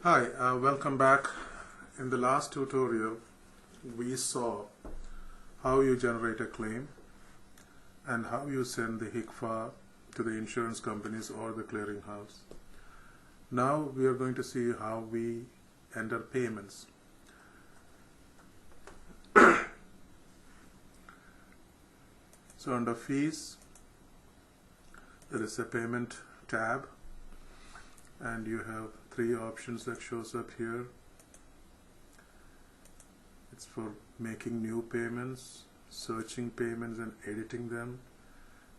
Hi, welcome back. In the last tutorial, we saw how you generate a claim and how you send the HICFA to the insurance companies or the clearinghouse. Now we are going to see how we enter payments. So under fees, there is a payment tab, and you have three options that shows up here. It's for making new payments, searching payments and editing them.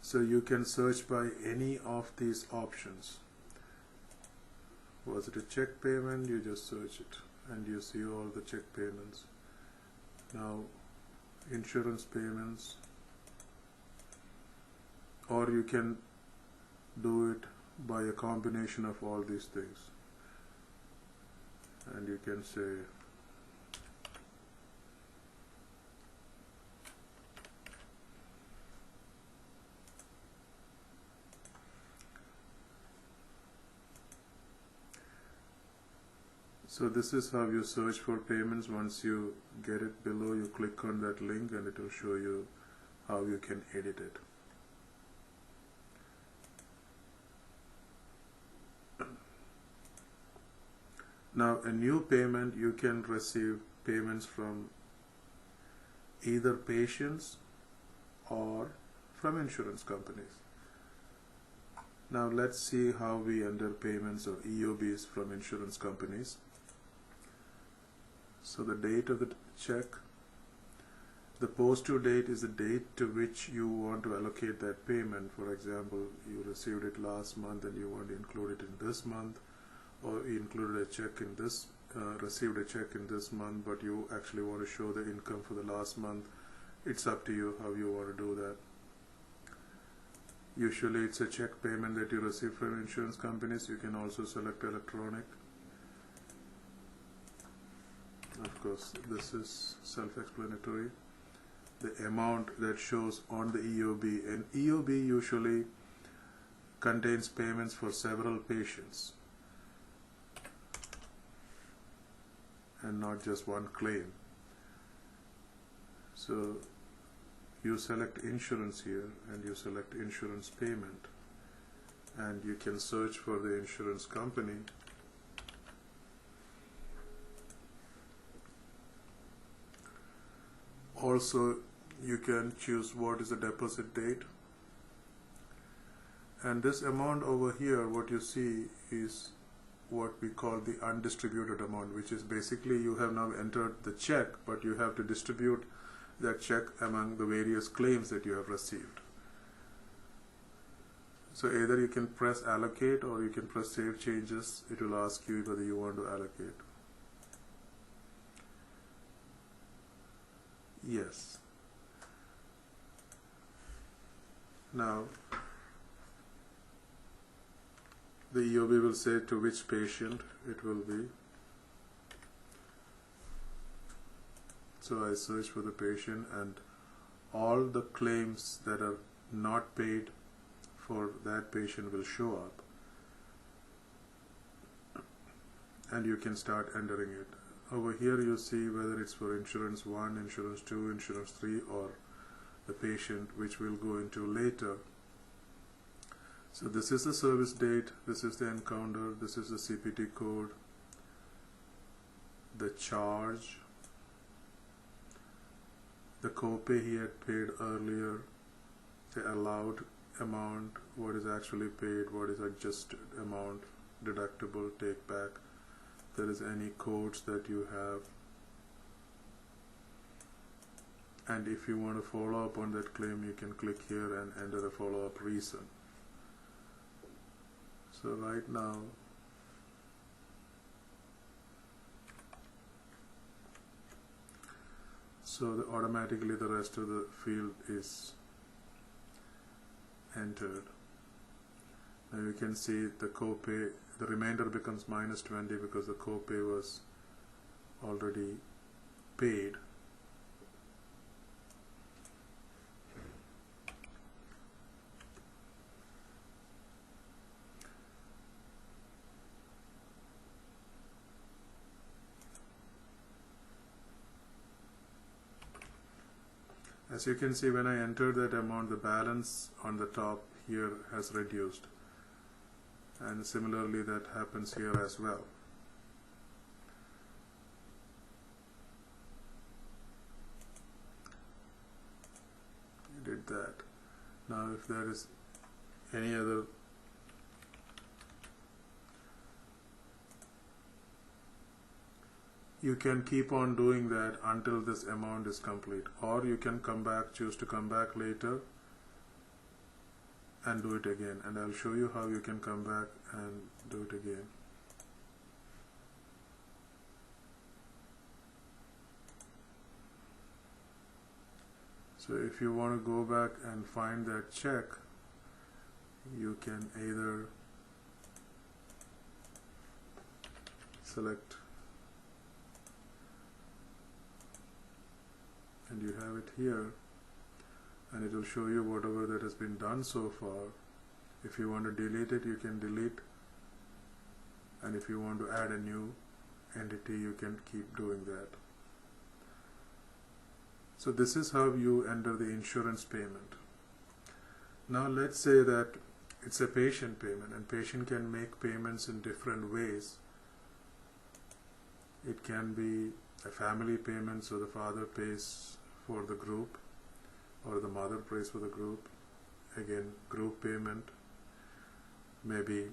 So you can search by any of these options. Was it a check payment? You just search it and you see all the check payments. Now insurance payments, or you can do it by a combination of all these things, and you can say so this is how you search for payments. Once you get it below, you click on that link and it will show you how you can edit it. Now a new payment, you can receive payments from either patients or from insurance companies. Now let's see how we enter payments or EOBs from insurance companies. So the date of the check, the post due date is the date to which you want to allocate that payment. For example, you received it last month and you want to include it in this month, or you included a check in this, received a check in this month, but you actually want to show the income for the last month. It's up to you how you want to do that. Usually it's a check payment that you receive from insurance companies. You can also select electronic. Of course, this is self-explanatory. The amount that shows on the EOB, an EOB usually contains payments for several patients and not just one claim. So you select insurance here and you select insurance payment, and you can search for the insurance company. Also, you can choose what is the deposit date, and this amount over here, what you see is what we call the undistributed amount, which is basically you have now entered the check, but you have to distribute that check among the various claims that you have received. So either you can press allocate or you can press save changes. It will ask you whether you want to allocate. Yes. Now the EOB will say to which patient it will be. So I search for the patient, and all the claims that are not paid for that patient will show up, and you can start entering it. Over here you see whether it's for insurance 1, insurance 2, insurance 3, or the patient, which we'll go into later. So this is the service date, this is the encounter, this is the CPT code, the charge, the copay he had paid earlier, the allowed amount, what is actually paid, what is adjusted amount, deductible, take back, if there is any codes that you have, and if you want to follow up on that claim, you can click here and enter a follow-up reason. So right now automatically the rest of the field is entered. Now you can see the copay, the remainder becomes -20 because the copay was already paid. As you can see, when I enter that amount, the balance on the top here has reduced, and similarly that happens here as well. You did that. Now if there is any other you can keep on doing that until this amount is complete, or you can come back, choose to come back later and do it again, and I'll show you how you can come back and do it again. So if you want to go back and find that check, you can either select, and you have it here, and it will show you whatever that has been done so far. If you want to delete it, you can delete, and if you want to add a new entity, you can keep doing that. So this is how you enter the insurance payment. Now let's say that it's a patient payment, and patient can make payments in different ways. It can be a family payment, so the father pays for the group, or the mother pays for the group. Again, group payment. Maybe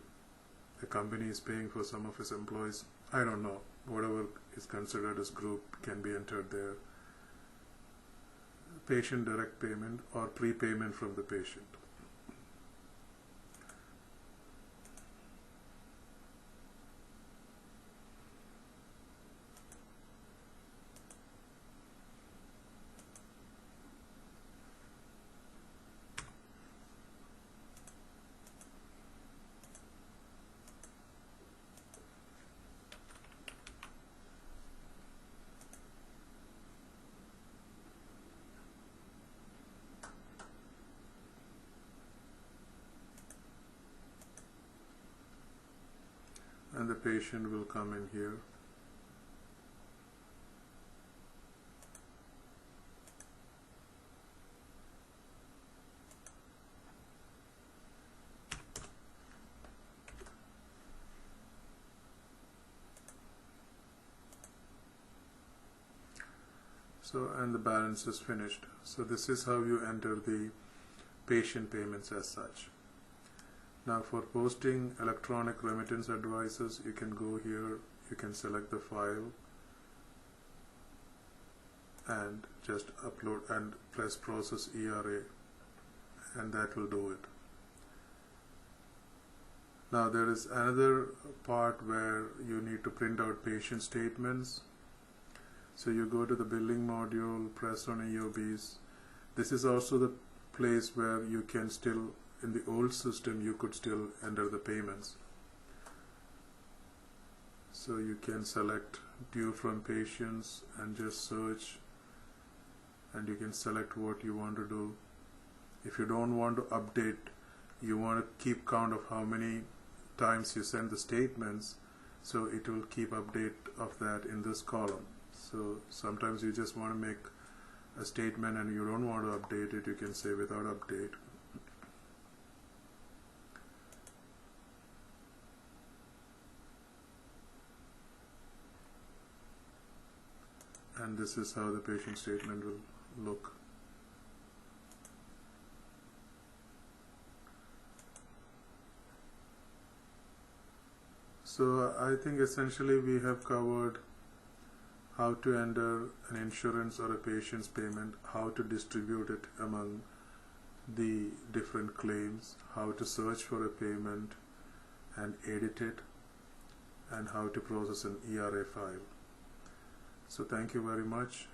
the company is paying for some of his employees. I don't know. Whatever is considered as group can be entered there. Patient direct payment or prepayment from the patient. And the patient will come in here. So, and the balance is finished. So this is how you enter the patient payments as such. Now for posting electronic remittance advices, you can go here, you can select the file and just upload and press process ERA, and that will do it. Now there is another part where you need to print out patient statements. So you go to the billing module, press on EOBs. This is also the place where you can still, in the old system, you could still enter the payments. So you can select due from patients and just search, and you can select what you want to do. If you don't want to update, you want to keep count of how many times you send the statements, so it will keep update of that in this column. So sometimes you just want to make a statement and you don't want to update it, you can say without update. And this is how the patient statement will look. So I think essentially we have covered how to enter an insurance or a patient's payment, how to distribute it among the different claims, how to search for a payment and edit it, and how to process an ERA file. So thank you very much.